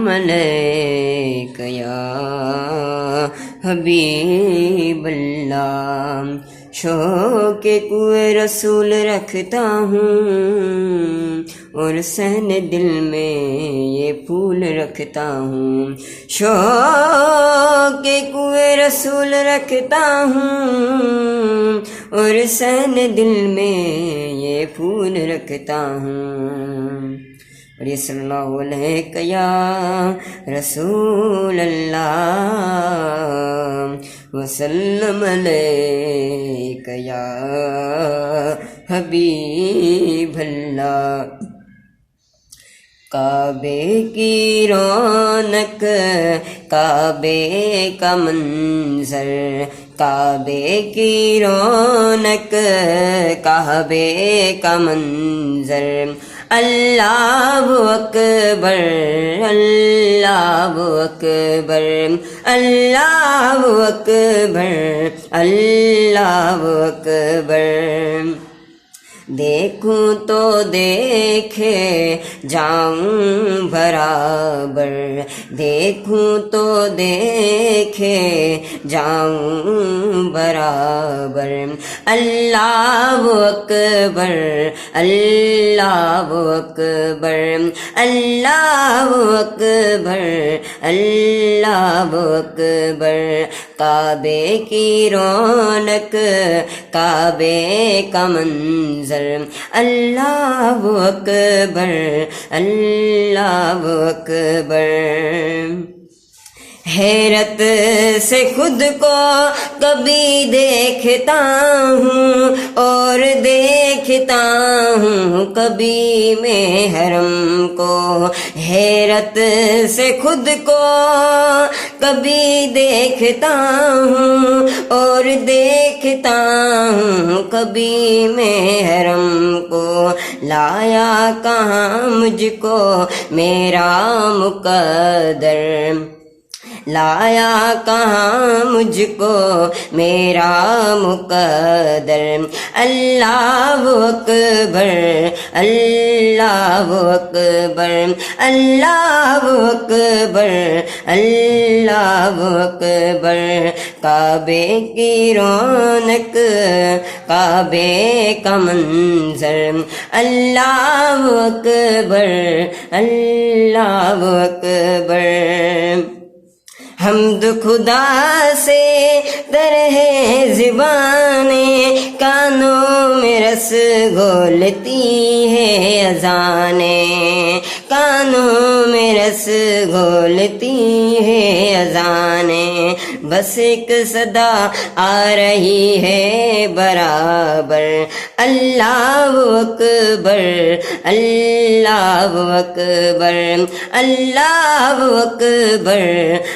علیک یا حبیب اللہ، شوق کوئے رسول رکھتا ہوں اور سہن دل میں یہ پھول رکھتا ہوں، شوق کوئے رسول رکھتا ہوں اور سہن دل میں یہ پھول رکھتا ہوں۔ اور یہ صلی اللہ علیہ یا رسول اللہ وسلم علیک یا حبیب اللہ۔ کعبے کی رونق، کعبے کا منظر، کعبے کی رونق، کعبے کا منظر، اللہ اکبر اللہ اکبر اللہ اکبر اللہ اکبر۔ دیکھوں تو دیکھے جاؤں برابر، دیکھوں تو دیکھے جاؤں برابر، اللہ اکبر اللہ اکبر اللہ اکبر اللہ اکبر۔ کعبے کی رونق، کعبے کا منظر، اللہ اکبر اللہ اکبر۔ حیرت سے خود کو کبھی دیکھتا ہوں اور دیکھتا ہوں کبھی میں حرم کو، حیرت سے خود کو کبھی دیکھتا ہوں اور دیکھتا ہوں کبھی میں حرم کو، لایا کہاں مجھ کو میرا مقدر، لایا کہاں مجھ کو میرا مقدر، اللہ اکبر اللہ اکبر اللہ اکبر اللہ اکبر۔ کعبے کی رونق، کعبے کا منظر، اللہ اکبر اللہ اکبر۔ حمد خدا سے طرح زبانیں، کانوں میں رس گھولتی ہے اذانیں، کانوں میں رس گھولتی ہے اذانیں، بس ایک صدا آ رہی ہے برابر، اللہ اکبر اللہ اکبر اللہ اکبر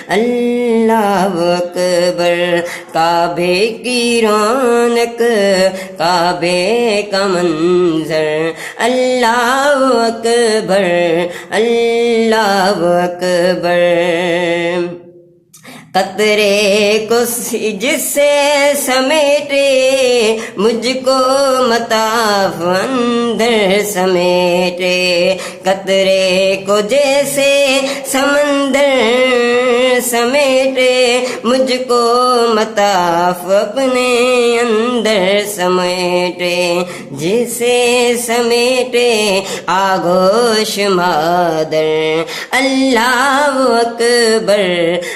اللہ اکبر۔ کعبے کی رونق، کعبے کا منظر، اللہ اکبر اللہ اکبر۔ قطرے کو جس سے سمیٹے مجھ کو مطاف اندر سمیٹے، قطرے کو جیسے سمندر سمیٹے مجھ کو مطاف اپنے اندر سمیٹے، جسے سمیٹے آغوش مادر، اللہ اکبر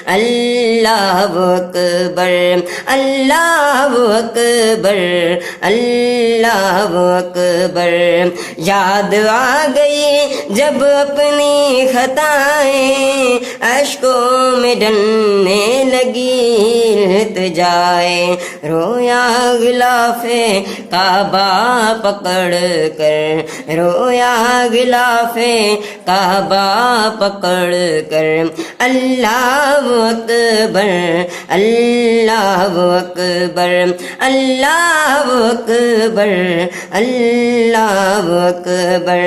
اللہ اکبر اللہ اکبر اللہ اکبر۔ یاد آ گئی جب اپنی خطائیں، اشکوں میں ڈلنے لگی التجائیں، رویا غلاف کعبہ پکڑ کر، رویا غلاف کعبہ پکڑ کر، اللہ اکبر اللہ اکبر اللہ اکبر اللہ اکبر۔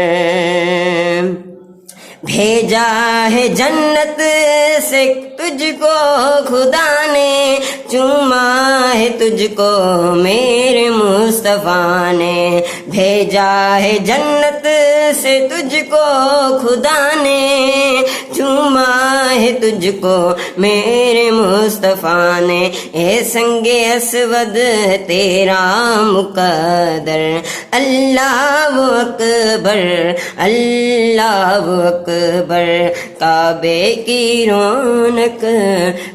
بھیجا ہے جنت سے تجھ کو خدا نے، چوما ہے تجھ کو میرے مصطفیٰ نے، بھیجا ہے جنت سے تجھ کو خدا نے، چوما ہے تجھ کو میرے مصطفیٰ نے، اے سنگ اسود تیرا مقدر، اللہ اکبر اللہ اکبر، کعبے کی رونق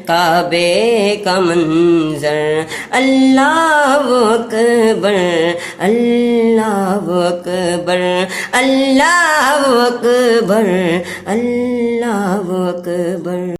کعبے کا منظر، اللہ اکبر اللہ اکبر اللہ اکبر اللہ اکبر۔